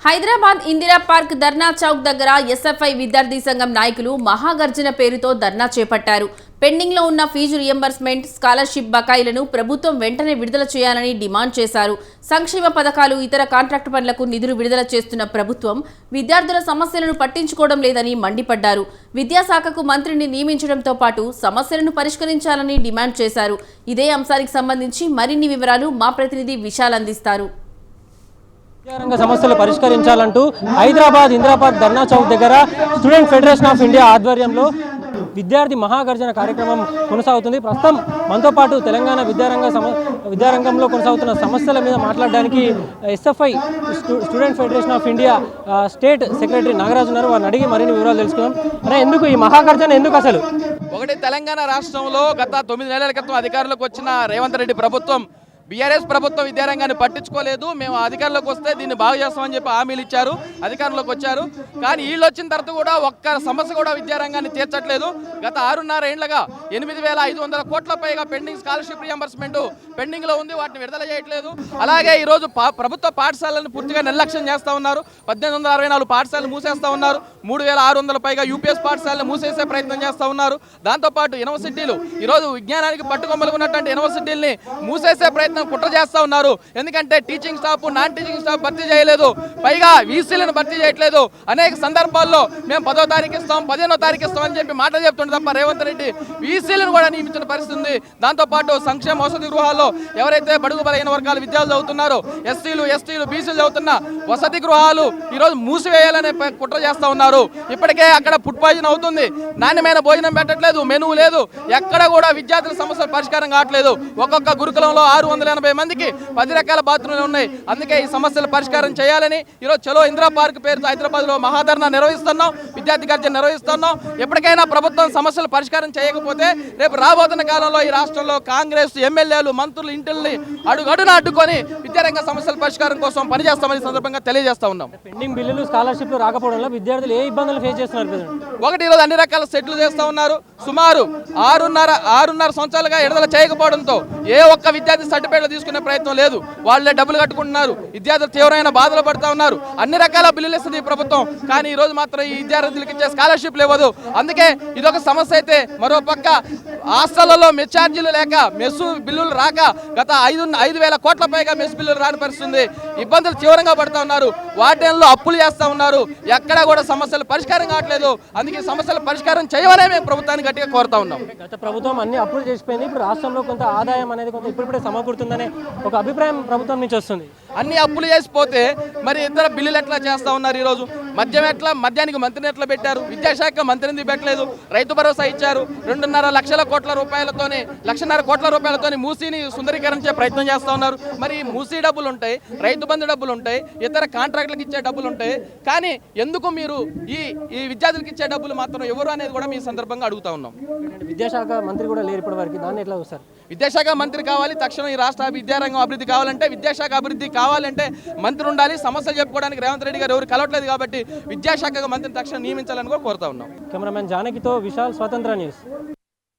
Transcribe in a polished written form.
Hyderabad Indira park ధర్నా చౌక్ దగ్గర SFI విద్యార్థి సంఘం నాయకులు మహాగర్జన పేరుతో ధర్నా చేపట్టారు. పెండింగ్ లో ఉన్న ఫీజు రియంబర్స్మెంట్, స్కాలర్షిప్ బకాయిలను ప్రభుత్వం వెంటనే విడుదల చేయాలని డిమాండ్ చేశారు. సంక్షేమ పథకాలు, ఇతర కాంట్రాక్టు పనులకు నిధులు విడుదల చేస్తున్న ప్రభుత్వం విద్యార్థుల సమస్యలను పట్టించుకోవడం లేదని మండిపడ్డారు. విద్యాశాఖకు మంత్రిని నియమించడంతో పాటు సమస్యలను పరిష్కరించాలని డిమాండ్ చేశారు. ఇదే అంశానికి సంబంధించి మరిన్ని వివరాలు మా ప్రతినిధి విశాల్ అందిస్తారు. విద్యారంగ సమస్యలు పరిష్కరించాలంటూ హైదరాబాద్ ఇందిరా పార్క్ ధర్నా చౌక్ దగ్గర స్టూడెంట్ ఫెడరేషన్ ఆఫ్ ఇండియా ఆధ్వర్యంలో విద్యార్థి మహాగర్జన కార్యక్రమం కొనసాగుతుంది. ప్రస్తుతం మనతో పాటు తెలంగాణ విద్యారంగంలో కొనసాగుతున్న సమస్యల మీద మాట్లాడడానికి SFI student federation of India state secretary Nagaraju ఉన్నారు. వారిని అడిగి మరిన్ని వివరాలు తెలుసుకుందాం. అనే ఎందుకు ఈ మహాగర్జన ఎందుకు అసలు? ఒకటి, తెలంగాణ రాష్ట్రంలో గత 9 నెలల క్రితం అధికారంలోకి వచ్చిన రేవంత్ రెడ్డి ప్రభుత్వం, బీఆర్ఎస్ ప్రభుత్వం విద్యారంగాన్ని పట్టించుకోలేదు. మేము అధికారంలోకి వస్తే దీన్ని బాగు చేస్తామని చెప్పి హామీలు ఇచ్చారు, అధికారంలోకి వచ్చారు. కానీ వీళ్ళు వచ్చిన తర్వాత కూడా ఒక్క సమస్య కూడా విద్యారంగాన్ని తీర్చట్లేదు. గత 6.5 ఏళ్లుగా 8,500 కోట్ల పైగా పెండింగ్ స్కాలర్షిప్ రియంబర్స్మెంట్ పెండింగ్లో ఉంది, వాటిని విడుదల చేయట్లేదు. అలాగే ఈరోజు ప్రభుత్వ పాఠశాలను పూర్తిగా నిర్లక్ష్యం చేస్తూ ఉన్నారు. 1864 పాఠశాలలు మూసేస్తూ ఉన్నారు. 3,600 పైగా యూపీఎస్ పాఠశాలను మూసేసే ప్రయత్నం చేస్తూ ఉన్నారు. దాంతోపాటు యూనివర్సిటీలు ఈరోజు విజ్ఞానానికి పట్టుకొమ్మలున్నటువంటి యూనివర్సిటీలని మూసేసే ప్రయత్నం కుట్ర చేస్తూ ఉన్నారు. ఎందుకంటే teaching staff, non teaching staff భర్తీ చేయలేదు, పైగా వీసీలను భర్తీ చేయట్లేదు. అనేక సందర్భాల్లో మేము 10వ తారీఖు ఇస్తాం, 15వ తారీఖు ఇస్తాం అని చెప్పి మాటలు చెప్తుండే తప్ప రేవంత్ రెడ్డి వీసీలను కూడా నియమించిన పరిస్థితి ఉంది. దాంతోపాటు సంక్షేమ వసతి గృహాల్లో ఎవరైతే బడుగు బలహీన వర్గాల విద్యార్థులు చదువుతున్నారో, ఎస్సీలు, ఎస్టీలు, బీసీలు చదువుతున్న వసతి గృహాలు ఈరోజు మూసివేయాలనే కుట్ర చేస్తూ ఉన్నారు. ఇప్పటికే అక్కడ ఫుడ్ పాయిజన్ అవుతుంది, నాణ్యమైన భోజనం పెట్టట్లేదు, మెనువు లేదు, ఎక్కడ కూడా విద్యార్థుల సమస్యలు పరిష్కారం కావట్లేదు. ఒక్కొక్క గురుకులంలో 680 మందికి 10 రకాల బాత్రూమ్లు ఉన్నాయి. అందుకే ఈ సమస్యలు పరిష్కారం చేయాలని ఈరోజు చలో ఇందిరా పార్క్ పేరుతో హైదరాబాద్లో మహాధర్నా నిర్వహిస్తున్నాం, విద్యార్థి గర్జన నిర్వహిస్తున్నాం. ఎప్పటికైనా ప్రభుత్వం సమస్యలు పరిష్కారం చేయకపోతే రేపు రాబోతున్న కాలంలో ఈ రాష్ట్రంలో కాంగ్రెస్ ఎమ్మెల్యేలు, మంత్రులు ఇంటిల్ని అడుగడున అడ్డుకొని విద్యారంగ సమస్యల పరిష్కారం కోసం పనిచేస్తామని సందర్భంగా తెలియజేస్తా ఉన్నాం. పెండింగ్ బిల్లులు, స్కాలర్షిప్లు రాకపోవడంలో విద్యార్థులు ఏ ఇబ్బందులు ఫేస్ చేస్తున్నారు? ఒకటి, ఈరోజు అన్ని రకాల సెట్లు చేస్తూ ఉన్నారు. సుమారు 6.5 సంవత్సరాలుగా విడుదల చేయకపోవడంతో ఏ ఒక్క విద్యార్థి సర్టిఫికేట్లు తీసుకునే ప్రయత్నం లేదు. వాళ్ళే డబ్బులు కట్టుకుంటున్నారు. విద్యార్థులు తీవ్రమైన బాధలు పడుతూ ఉన్నారు. అన్ని రకాల బిల్లులు ఇస్తుంది ఈ ప్రభుత్వం, కానీ ఈ రోజు మాత్రం ఈ విద్యార్థులకు ఇచ్చే స్కాలర్షిప్లు ఇవ్వదు. అందుకే ఇదొక సమస్య అయితే, మరో పక్క హాస్టళ్లలో మెస్ ఛార్జీలు లేక, మెస్సు బిల్లులు రాక గత 5,000 కోట్ల పైగా మెస్ బిల్లులు రాని పరిస్థితుంది. ఇబ్బందులు తీవ్రంగా పడుతూ ఉన్నారు. వాటిల్లో అప్పులు చేస్తూ ఉన్నారు. ఎక్కడా కూడా సమస్యలు పరిష్కారం కావట్లేదు. అందుకే సమస్యల పరిష్కారం చేయవనే మేము ప్రభుత్వాన్ని గట్టిగా కోరుతా ఉన్నాం. గత ప్రభుత్వం అన్ని అప్పులు చేసిపోయింది. ఇప్పుడు రాష్ట్రంలో కొంత ఆదాయం అనేది కొంత ఇప్పుడిప్పుడే సమకూరుతుందనే ఒక అభిప్రాయం ప్రభుత్వం నుంచి వస్తుంది. అన్ని అప్పులు చేసిపోతే మరి ఇతర బిల్లులు ఎట్లా చేస్తూ ఉన్నారు? ఈరోజు మద్యానికి మంత్రిని ఎట్లా పెట్టారు? విద్యాశాఖ మంత్రిని పెట్టలేదు. రైతు భరోసా ఇచ్చారు. 2.5 లక్షల కోట్ల రూపాయలతోనే, 1,50,000 కోట్ల రూపాయలతోని మూసీని సుందరీకరించే ప్రయత్నం చేస్తూ ఉన్నారు. మరి మూసీ డబ్బులు ఉంటాయి, రైతు బంధు డబ్బులు ఉంటాయి, ఇతర కాంట్రాక్టులకు ఇచ్చే డబ్బులు ఉంటాయి. కానీ ఎందుకు మీరు ఈ విద్యార్థులకు ఇచ్చే డబ్బులు మాత్రం ఎవరు అనేది కూడా మీ సందర్భంగా అడుగుతా ఉన్నాం. విద్యాశాఖ మంత్రి కూడా లేరు ఇప్పటి వరకు, దాన్ని ఎట్లా చూస్తారు? విద్యాశాఖ మంత్రి కావాలి. తక్షణం ఈ రాష్ట్ర విద్యారంగం అభివృద్ధి కావాలంటే, విద్యాశాఖ అభివృద్ధి కావాలంటే మంత్రి ఉండాలి. సమస్యలు చెప్పుకోవడానికి రేవంత్ రెడ్డి గారు ఎవరు కలవట్లేదు కాబట్టి విద్యాశాఖ మంత్రిని తక్షణం నియమించాలని కూడా కోరుతా ఉన్నాం. కెమెరామెన్ జానకితో విశాల్, స్వతంత్ర న్యూస్.